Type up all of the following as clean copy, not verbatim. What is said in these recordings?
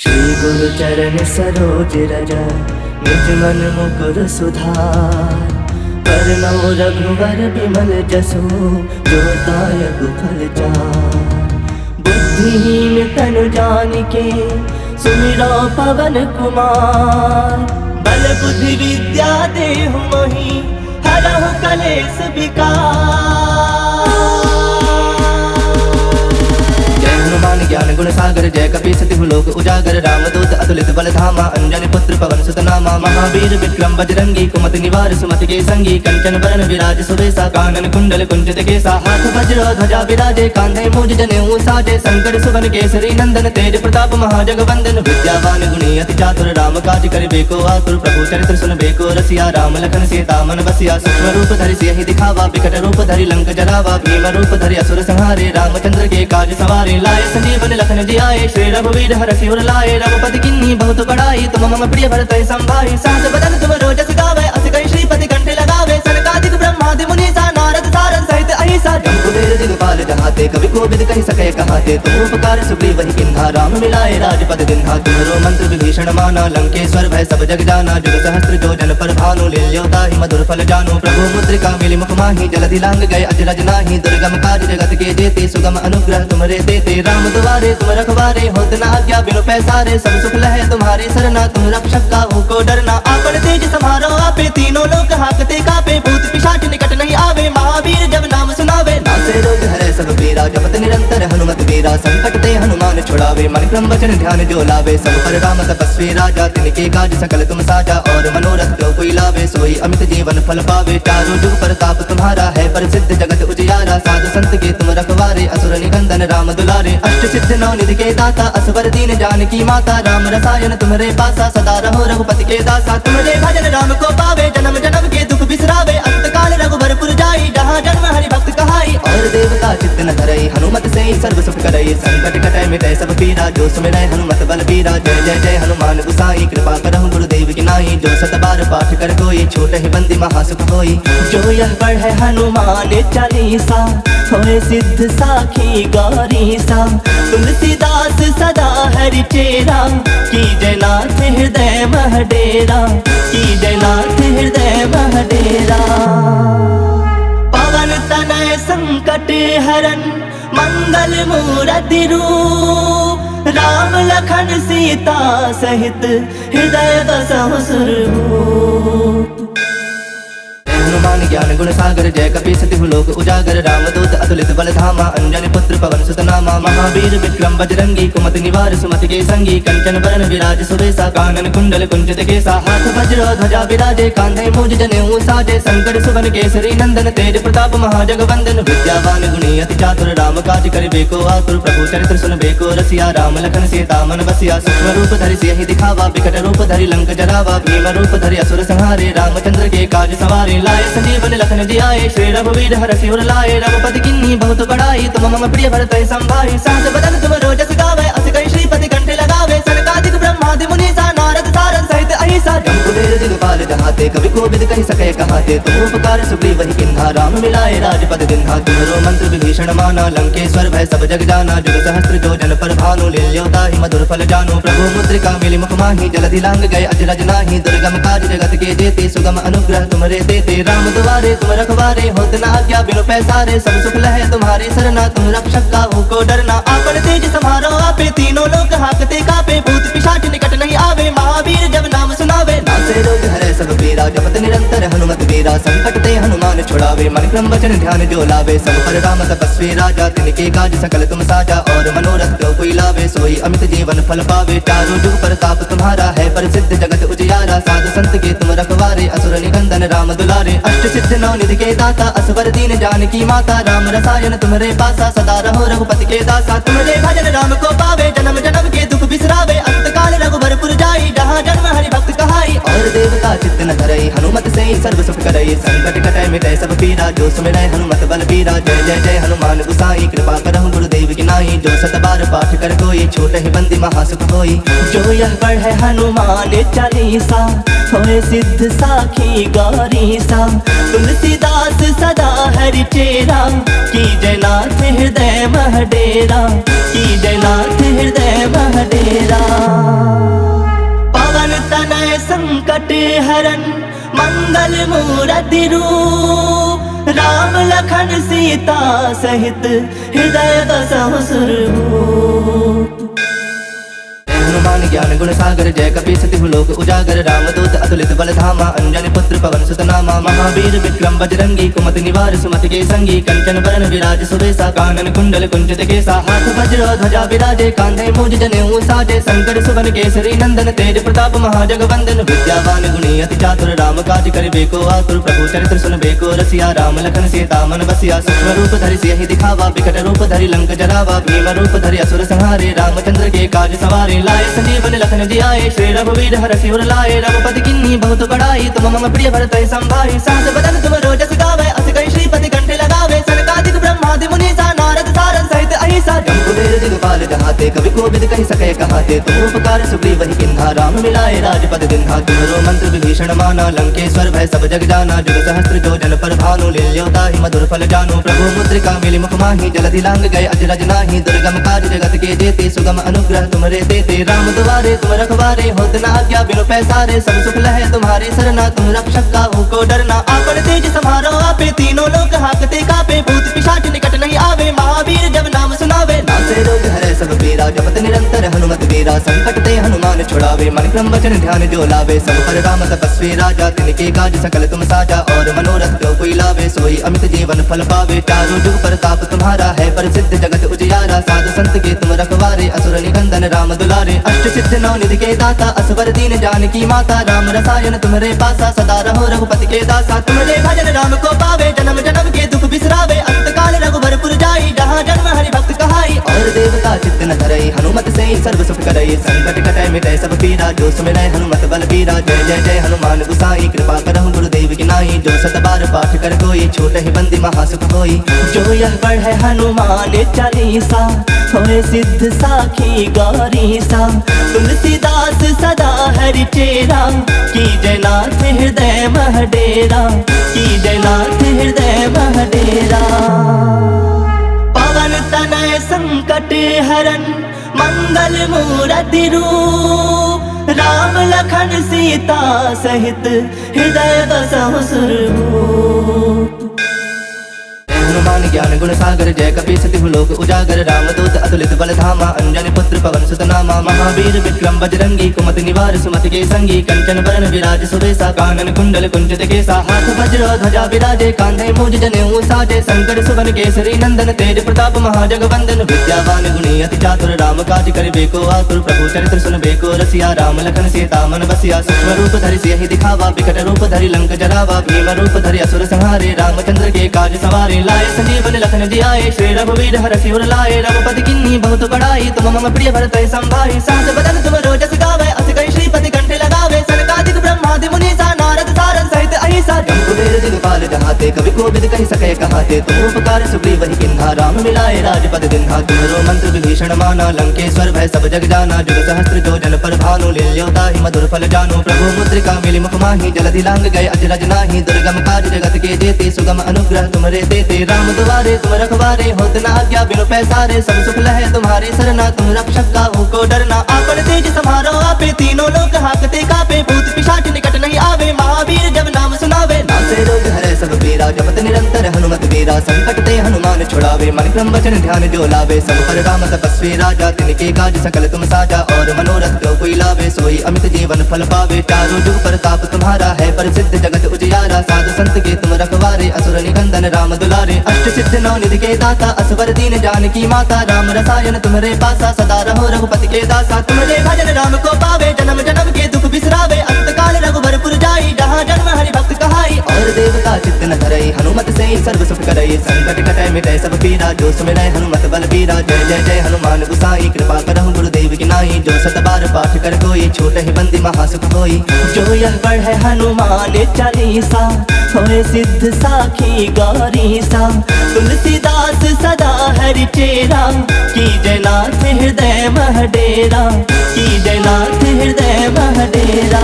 श्री गुरु चरण सरोज रज निज मन मुकुर सुधार। वरनौ रघुवर बिमल जसु जो दायक फल चार। बुद्धिहीन तनु जानिके सुमिरो पवन कुमार। बल बुद्धि विद्या देहु मोहि हरहु कलेश विकार। हनुमान ज्ञान गुण सागर जय कपीस तिहु लोक उजागर। रामदूत अतुलित बल धामा अंजनी पुत्र पवन सुत नामा। महावीर विक्रम बजरंगी कुमति निवार सुमति के संगी। कंचन बरन विराज सुबेसा कानन कुंडल कुंचित केसा। हाथ वज्र ध्वजा विराजे कांधे मूज जनेऊ साजे। शंकर सुवन केसरी नंदन तेज प्रताप महाजगवंदन। विद्यावान गुणी अति चातुर राम काज करिबे को आतुर। प्रभु चरित्र सुनबे को रसिया राम लखन सीता मन बसिया। सूक्ष्म रूप धरि सियहि दिखावा विकट रूप धरि लंक जरावा। भीम रूप धरि असुर संहारे रामचंद्र के काज सवारे। लाए संजीवन लखन जियाए श्री रघुवीर हरषि उर लाए। रघुपति किन्ही बहुत बड़ाई तुम मम प्रिय भरतहि संभाई। सहस बदन तुम रोजस गावे अस कहि श्रीपति कंठे लगावे। सनकादिक ब्रह्मादि मुनीसा नारद सारद सहित अहिसा। जम्बुवेर दिगपाल जहाते कवि कोविद कहि सके कहाते। तुम उपकार सुग्रीवहि किन्हा राम मिलाए राजपद दिन्हा। तुम्हरो मंत्र विभीषण माना लंकेश्वर भय सब जग जाना। जुग सहस्त्र जो जन पर भानु लील्योताहि मधुर फल जानु। प्रभु मुद्रिका मिलि मुख माहि जलधि लांग गए अजरज नाही। दुर्गम काज जगत के जेते सुगम अनुग्रह तुमरे देते। राम दुआरे तुम रखवारे होत न आज्ञा बिनु पैसारे। सब सुख लहे तुम्हारी सरना तुम रक्षक काहू को डरना। आपन तेज समारो आपे तीनों लोक हाकते कापे। भूत पिशाच निकट नहीं आवे महावीर जब नाम सुनावे। नासे रोग हरे सब पीरा जपत निरंतर हनुमत वीरा। संकट ते हनुमान छुड़ावे मन क्रम वचन ध्यान जो लावे। सब पर राम तपस्वी राजा तिनके काज सकल तुम साजा। और मनोरथ जो कोई लावे सोई अमित जीवन फल पावे। चारों जुग प्रताप तुम्हारा है प्रसिद्ध जगत उजियारा। साधु संत के तुम रखवारे असुर निकंदन राम दुलारे। अष्ट सिद्ध नौ निधि के दाता असवर दीन जानकी माता। राम रसायन तुम्हारे पासा सदा रहो रघुपति के दासा। तुम्हारे भजन राम को पावे जन्म जन्म के दुख बिसरावे। अंत काल रघुबरपुर जाई जहाँ जन्म हरि भक्त कहाई। और देवता चित्त न धरई हनुमत से सर्व सुख करई। संकट कटै मिटै सब पीरा जो सुमिरै हनुमत बल बीरा। जय जय जय हनुमान गुसाई कृपा करहु गुरुदेव की नाई। जो सत बार पाठ कर कोई छूटहि बंदी महासुख होई। जो यह पढ़े हनुमान चालीसा होए सिद्ध साखी गौरीसा। तुलसीदास सदा हरि चेरा कीजय नाथ हृदय मह डेरा। कीजय नाथ हृदय मह डेरा। पवन तनय संकट हरन मंगल मूरति रूप। राम लखन सीता सहित हृदय बसहु सुरभूप। हनुमान ज्ञान गुण सागर जय कपीस तिहु लोक उजागर। रामदूत अतुलित बल धामा अंजनी पुत्र पवन सुत नामा। महावीर विक्रम बजरंगी कुमति निवार सुमति के संगी। कंचन बरन विराज सुबेसा कानन कुंडल कुंचित केसा। हाथ वज्र ध्वजा विराजे कांधे मूज जनेऊ साजे। शंकर सुवन केसरी नंदन तेज प्रताप महाजगवंदन। विद्यावान गुणी अति चातुर राम काज करिबे को आतुर। प्रभु चरित्र सुनबे को रसिया राम लखन सीता मन बसिया। सूक्ष्म रूप धरि सियहि दिखावा विकट रूप धरि लंक जरावा। भीम रूप धरि असुर संहारे रामचंद्र के काज सवारे। लाए संजीवन लखन जियाए श्री रघुवीर हरषि उर लाए। रघुपति किन्ही बहुत बड़ाई तुम मम प्रिय भरतहि संभाई। सहस बदन तुम रोजस गावे अस कहि श्रीपति कंठे लगावे। सनकादिक ब्रह्मादि मुनीसा नारद सारद सहित अहिसा। जम्बुवेर दिगपाल जहाते कवि कोविद कहि सके कहाते। तुम उपकार सुग्रीवहि किन्हा राम मिलाए राजपद दिन्हा। तुम्हरो मंत्र विभीषण माना लंकेश्वर भय सब जग जाना। जुग सहस्त्र जो जन पर भानु लील्योताहि मधुर फल जानु। प्रभु मुद्रिका मिलि मुख माहि जलधि लांग गए अजरज नाही। दुर्गम काज जगत के जेते सुगम अनुग्रह तुमरे देते। राम दुआरे तुम रखवारे होत न आज्ञा बिनु पैसारे। सब सुख लहे तुम्हारी सरना तुम रक्षक काहू को डरना। आपन तेज समारो आपे तीनों लोक हाकते कापे। भूत पिशाच निकट नहीं आवे महावीर जब नाम सुनावे। नासे रोग हरे सब पीरा जपत निरंतर हनुमत वीरा। संकट ते हनुमान छुड़ावे मन क्रम वचन ध्यान जो लावे। सब पर राम तपस्वी राजा तिनके काज सकल तुम साजा। और मनोरथ जो कोई लावे सोई अमित जीवन फल पावे। चारों जुग प्रताप तुम्हारा है प्रसिद्ध जगत उजियारा। साधु संत के तुम रखवारे असुर निकंदन राम दुलारे। अष्ट सिद्ध नौ निधि के दाता असवर दीन जानकी माता। राम रसायन तुम्हारे पासा सदा रहो रघुपति के दासा। तुम्हारे भजन राम को पावे जन्म जन्म के दुख बिसरावे। अंत काल रघुबरपुर जाई जहाँ जन्म हरि भक्त कहाई। और देवता चित्त न धरई हनुमत से सर्व सुख करई। संकट कटै मिटै सब पीरा जो सुमिरै हनुमत बल बीरा। जय जय जय हनुमान गुसाई कृपा करहु गुरुदेव की नाई। जो सत बार पाठ कर कोई छूटहि बंदी महासुख होई। जो यह पढ़े हनुमान चालीसा होए सिद्ध साखी गौरीसा। तुलसीदास सदा हरि चेरा कीजय नाथ हृदय मह डेरा। कीजय नाथ हृदय मह डेरा। हरन मंगल मूर्ति रूप, राम लखन सीता सहित हृदय बसहु सुरभूप। हनुमान ज्ञान गुण सागर जय कपी सतिहु लोक उजागर, रामदूत अतुलित बल धामा, अंजनी पुत्र पवन सुत नामा। महावीर विक्रम बजरंगी, कुमति निवार सुमति के संगी, कंचन बरन विराज सुबेसा, कानन कुंडल कुंचित केसा। हाथ वज्र ध्वजा विराजे, कांधे मूज जनेऊ साजे, शंकर सुवन केसरी नंदन, तेज प्रताप महाजगवंदन। विद्यावान गुणी अति चातुर, राम काज करिबे को आतुर, प्रभु चरित्र सुनबे को रसिया। राम लखन सीता मन बसिया, सूक्ष्म रूप धरि सियहि दिखावा, विकट रूप धरि लंक जरावा। भीम रूप धरि असुर संहारे, रामचंद्र के काज सवारे। लाए संजीवन लखन जियाए, श्री रघुवीर हरषि उर लाए। रघुपति किन्नी बहुत बड़ाई, तुम मम प्रिय भरत संभाई। सहस बदन तुम रोजस गावे, अस कहि श्रीपति कंठ लगावे। सनकादिक ब्रह्मादि मुनीसा, नारद सारद सहित अहिसा। जम्बुवेर दिगपाल जहाते, कवि कोविद कहि सकै कहाते। तुम उपकार सुग्रीवहि किन्हा, राम मिलाए राजपद दिन्हा। तुम्हरो मंत्र विभीषण माना, लंकेश्वर भय सब जग जाना। जुग सहस्त्र जो जन पर भानु, लील्योताहि मधुर फल जानु। प्रभु मुद्रिका मिलि मुख माहि, जलधि लांग गए अजरज नाहि। दुर्गम काज जगत के जेते, सुगम अनुग्रह तुमरे देते। राम दुआरे तुम रखवारे, होत न आज्ञा बिनु पैसारे। सब सुख लहे तुम्हारी सरना, तुम रक्षक काहू को डरना। आपन तेज समारो आपे, तीनों लोक हाकते कापे। भूत पिशाच निकट नहीं आवे, महावीर जब नाम सुनावे। नासे रोग हरै सब पीरा, जपत निरंतर हनुमत वीरा। संकट ते हनुमान छुड़ावे, मन क्रम वचन ध्यान जो लावे। सब पर राम तपस्वी राजा, तिनके काज सकल तुम साजा। और मनोरथ जो कोई लावे, सोई अमित जीवन फल पावे। चारों जुग प्रताप तुम्हारा है, प्रसिद्ध जगत उजियारा। साधु संत के तुम रखवारे, असुर निकंदन राम दुलारे। अष्ट सिद्ध नौ निधि के दाता, असवर दीन जानकी माता। राम रसायन तुम्हारे पासा, सदा रहो रघुपति के दासा। तुम्हारे भजन राम को पावे, जन्म जन्म के दुख बिसरावे। अंत काल रघुबरपुर जाई, जहाँ जन्म हरि भक्त कहाई। और देवता चित्त न धरई, हनुमत से ही सर्व सुख करई। संकट कटै मिटै सब पीरा, जो सुमिरै हनुमत बल बीरा। जय जय जय हनुमान गुसाई, कृपा करहु गुरुदेव की नाई। जो सत बार पाठ कर कोई, छूटहि बंदी महासुख होई। जो यह पढ़े हनुमान चालीसा, होए सिद्ध साखी गौरीसा। तुलसीदास सदा हरि चेरा, की जयनाथ हृदय मह डेरा। की जयनाथ हृदय मह डेरा। पवन तनय संकट हरन मंगल मूर्ति रूप, राम लखन सीता सहित हृदय बसहु सुरभूप। हनुमान ज्ञान गुण सागर जय कपी सतिहु लोक उजागर। रामदूत अतुलित बल धामा, अंजनी पुत्र पवन सुत नामा। महावीर विक्रम बजरंगी, कुमति निवार सुमति के संगी। कंचन बरन विराज सुबेसा, कानन कुंडल कुंचित केसा। हाथ वज्र ध्वजा विराजे, कांधे मूज जनेऊ साजे। शंकर सुवन केसरी नंदन, तेज प्रताप महाजगवंदन। विद्यावान गुणी अति चातुर, राम काज करिबे को आतुर। प्रभु चरित्र सुनबे को रसिया, राम लखन सीता मन बसिया। सूक्ष्म रूप धरि सियहि दिखावा, विकट रूप धरि लंक जरावा। भीम रूप धरि असुर संहारे, रामचंद्र के काज सवारे। लाए संजीवन लखन जियाए, श्री रघुवीर हरषि उर लाए। रघुपति किन्नी बहुत बड़ाई, तुम मम प्रिय भरत संभाई। सहस बदन तुम रोजस गावे, अस कहि श्रीपति कंठ लगावे। सनकादिक ब्रह्मादि मुनीसा, नारद सारद सहित अहिसा। जम्बुवेर दिगपाल जहाते, कवि कोविद कहि सकै कहाते। तुम उपकार सुग्रीवहि किन्हा, राम मिलाए राजपद दिन्हा। तुम्हरो मंत्र विभीषण माना, लंकेश्वर भय सब जग जाना। जुग सहस्त्र जो जन पर भानु, लील्योताहि मधुर फल जानु। प्रभु मुद्रिका मिलि मुख माहि, जलधि लांग गए अजरज नाहि। दुर्गम काज जगत के जेते, सुगम अनुग्रह तुमरे देते। राम दुआरे तुम रखवारे, होत न आज्ञा बिनु पैसारे। सब सुख लहे तुम्हारी सरना, तुम रक्षक काहू को डरना। आपन तेज समारो आपे, तीनों लोक हाकते कापे। भूत पिशाच निकट नहीं आवे, महावीर जब नाम सुनावे। नासे रोग हरै सब पीरा, जपत निरंतर हनुमत वीरा। संकट ते हनुमान छुड़ावे, मन क्रम वचन ध्यान जो लावे। सब पर राम तपस्वी राजा, तिनके काज सकल तुम साजा। और मनोरथ जो कोई लावे, सोई अमित जीवन फल पावे। चारों जुग प्रताप तुम्हारा है, प्रसिद्ध जगत उजियारा। साधु संत के तुम रखवारे, असुर निकंदन राम दुलारे। अष्ट सिद्ध नौ निधि के दाता, असवर दीन जानकी माता। राम रसायन तुम्हारे पासा, सदा रहो रघुपति के दासा। तुम्हारे भजन राम को पावे, जन्म जन्म के दुख बिसरावे। अंत काल रघुबरपुर जाई, जहाँ जन्म हरि भक्त कहाई। और देवता चित्त न धरई, हनुमत से ही सर्व सुख करई। संकट कटै मिटै सब पीरा, जो सुमिरै हनुमत बल बीरा। जय जय जय हनुमान गुसाई, कृपा करहु गुरुदेव की नाई। जो सत बार पाठ कर कोई, छूटहि बंदी महासुख होई। जो यह पढ़े हनुमान चालीसा, होए सिद्ध साखी गौरीसा। तुलसीदास सदा हरि चेरा, की जयनाथ हृदय मह डेरा। की जयनाथ हृदय मह डेरा।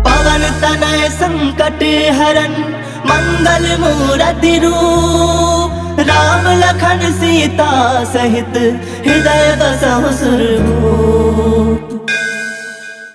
पवन तनय संकट हरन मंगल मूर्ति रूप, राम लखन सीता सहित हृदय बसहु सुरभूप।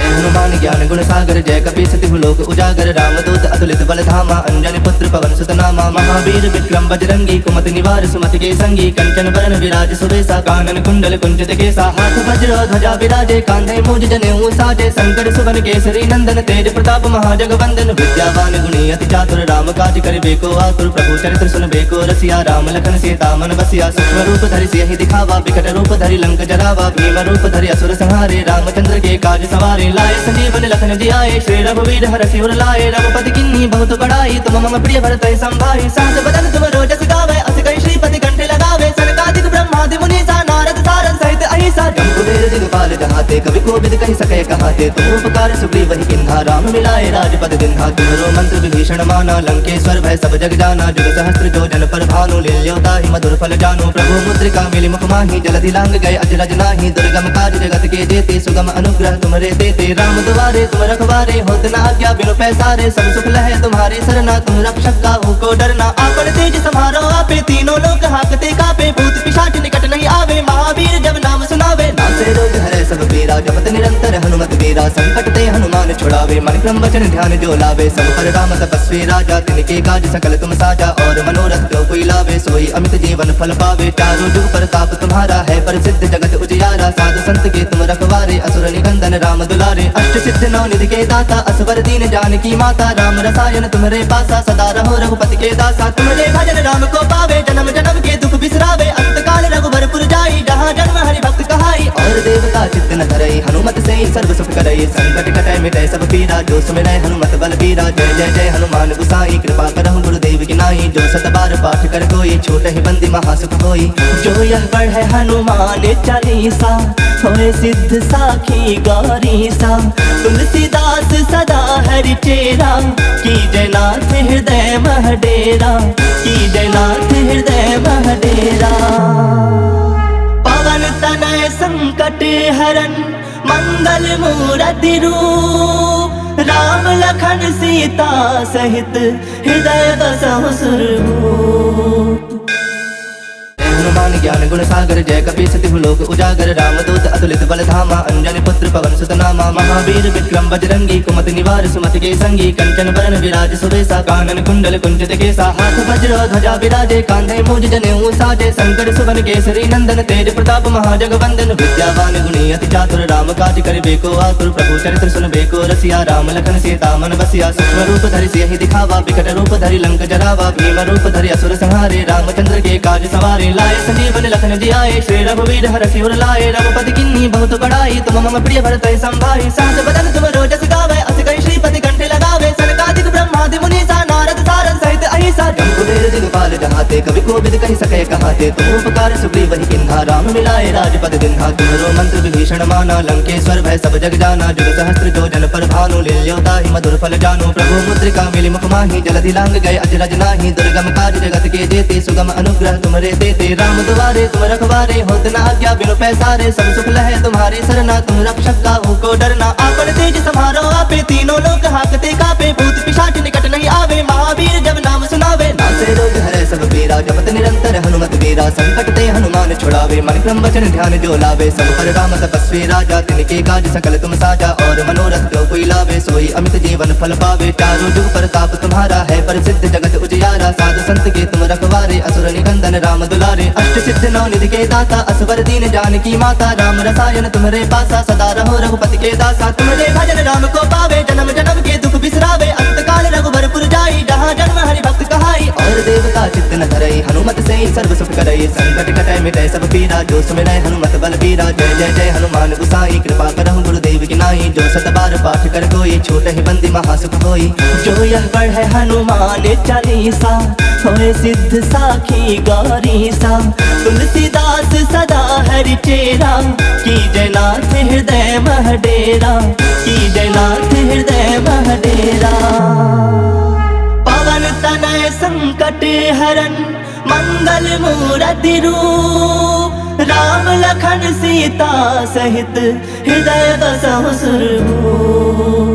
हनुमान ज्ञान गुण सागर जय कपि सतिहु लोक उजागर रामदूत अतुलित बल धामा अंजनी पुत्र पवन सुत नामा महावीर विक्रम बजरंगी कुमति निवार सुमति के संगी कंचन बरन विराज सुबेसा कानन कुंडल कुंचित केसा हाथ वज्र ध्वजा विराजे कांधे मूज जनेऊ साजे शंकर सुवन केसरी नंदन तेज प्रताप महाजगवंदन विद्यावान गुणी अति चातुर राम काज करिबे को आतुर प्रभु चरित्र सुनबे को रसिया राम लखन सीता मन बसिया सूक्ष्म रूप धरि सियहि दिखावा विकट रूप धरि लंक जरावा भीम रूप धरि असुर संहारे रामचंद्र के काज सवारे लाए संजीवन लखन जियाए श्री रघुवीर हर सिर लाए रघुपति किन्ही बहुत बड़ाई तुम मम प्रिय भरत संभाई सहस बदन तुम रोजस गावे अस कहि श्रीपति कंठे लगावे सनकादिक ब्रह्मादि मुनीसा नारद सारद सहित अहिसा जम्बुवेर दिगपाल जहाते कवि कोविद कहि सके कहाते तुम उपकार सुग्रीव किन्हा राम मिलाए राजपद दिन्हा तुम्हारो मंत्र विभीषण माना लंकेश्वर भय सब जग जाना जुग सहस्त्र जो जन पर भानु लील्योता ही मधुर फल जानो प्रभु मुद्रिका मिली मुख माही जलधि लांग गए अजरज नाही दुर्गम काज जगत के जेते सुगम अनुग्रह तुमरे देते राम दुआरे तुम रखवारे होत न आज्ञा बिनु पैसारे सब सुख लहे तुम्हारे सरना तुम रक्षक काहू को डरना आपन तेज समारो आपे तीनों लोक हाकते कापे भूत पिशाच निकट नहीं आवे महावीर जब नाम सुनावे नासे रोग हरे सब पीरा जपत निरंतर हनुमत वीरा संकट ते हनुमान छुड़ावे मन क्रम वचन ध्यान जो लावे सब पर राम तपस्वी राजा तिनके काज सकल तुम साजा और मनोरथ जो कोई लावे सोई अमित जीवन फल पावे चारों जुग प्रताप तुम्हारा है प्रसिद्ध जगत उजियारा साधु संत के तुम रखवारे असुर निकंदन राम दुलारे अष्ट सिद्ध नौ निधि के दाता असवर दीन जानकी माता राम रसायन तुम्हारे पासा सदा रहो रघुपति के दासा तुम्हारे भजन राम को पावे जन्म जन्म के दुख बिसरावे अंत काल रघुबरपुर जाई जहाँ जन्म हरि भक्त कहाई और देवता चित्त न धरई हनुमत से सर्व सुख करई संकट कटै मिटै सब पीरा जो सुमिरै हनुमत बल बीरा जय जय जय हनुमान गुसाई कृपा करहु गुरुदेव की नाई जो सत बार पाठ कर कोई छोट ही बंदी महासुख होई जो यह पढ़े हनुमान चालीसा होए सिद्ध साखी गौरी सा तुलसीदास सदा हरि चेरा की जयनाथ हृदय मह डेरा की जयनाथ हृदय मह डेरा पवन तनय संकट हरन मंगल मूरति रूप राम लखन सीता सहित हृदय बसहु सुरभूप हनुमान ज्ञान गुण सागर जय कपि सतिहु लोक उजागर रामदूत अतुलित बल धामा अंजनी पुत्र पवन सुत नामा महावीर विक्रम बजरंगी कुमति निवार सुमति के संगी कंचन बरन विराज सुबेसा कानन कुंडल कुंचित केसा हाथ वज्र ध्वजा विराजे कांधे मूज जनेऊ साजे शंकर सुवन केसरी नंदन तेज प्रताप महाजगवंदन विद्यावान गुणी अति चातुर राम काज करिबे को आतुर प्रभु चरित्र सुनबे को रसिया राम लखन सीता मन बसिया सूक्ष्म रूप धरि सियहि दिखावा विकट रूप धरि लंक जरावा भीम रूप धरि असुर संहारे रामचंद्र के काज सवारे लाए संजीवन लखन जियाए श्री रघुवीर हर सिर लाए रघुपति किन्ही बहुत बड़ाई तुम मम प्रिय भरत संभाई सहस बदन तुम रोजस गावे अस कहि श्रीपति कंठे लगावे सनकादिक ब्रह्मादि मुनीसा नारद सारद सहित अहिसा जम्बुवेर दिगपाल जहाते कवि कोविद कहि सके कहाते तुम उपकार सुग्रीव किन्हा राम मिलाए राजपद दिन्हा तुम्हारो मंत्र विभीषण माना लंकेश्वर भय सब जग जाना जुग सहस्त्र जो जन पर भानु लील्योता ही मधुर फल जानो प्रभु मुद्रिका मिली मुख माही जलधि लांग गए अजरज नाही दुर्गम काज जगत के जेते सुगम अनुग्रह तुमरे देते राम दुआरे तुम रखवारे होत न आज्ञा बिनु पैसारे सब सुख लहे तुम्हारे सरना तुम रक्षक काहू को डरना आपन तेज समारो आपे तीनों लोक हाकते कापे भूत पिशाच निकट नहीं आवे महावीर जब नाम सुनावे नासे रोग हरे सब पीरा जपत निरंतर हनुमत वीरा संकट ते हनुमान छुड़ावे मन क्रम वचन ध्यान जो लावे सब पर राम तपस्वी राजा तिनके काज सकल तुम साजा और मनोरथ जो कोई लावे सोई अमित जीवन फल पावे चारों जुग प्रताप तुम्हारा है प्रसिद्ध जगत उजियारा साधु संत के तुम रखवारे असुर निकंदन राम दुलारे अष्ट सिद्ध नौ निधि के दाता असवर दीन जानकी माता राम रसायन तुम्हारे पासा सदा रहो रघुपति के दासा तुम्हारे भजन राम को पावे जन्म जन्म के दुख बिसरावे अंत काल रघुबरपुर जाई जहाँ जन्म हरि भक्त कहाई और देवता चित्त न धरई हनुमत से सर्व सुख करई संकट कटै मिटै सब पीरा जो सुमिरै हनुमत बल बीरा जय जय जय हनुमान गुसाई कृपा करहु गुरुदेव की नाई जो सत बार पाठ कर कोई छोट ही बंदी महासुख होई जो यह पढ़े हनुमान चालीसा होए सिद्ध साखी गौरी सा तुलसीदास सदा हरि चेरा की जयनाथ हृदय मह डेरा की जयनाथ हृदय मह डेरा पवन तनय संकट हरन मंगल मूरति रूप राम लखन सीता सहित हृदय बसहु सुरभूप।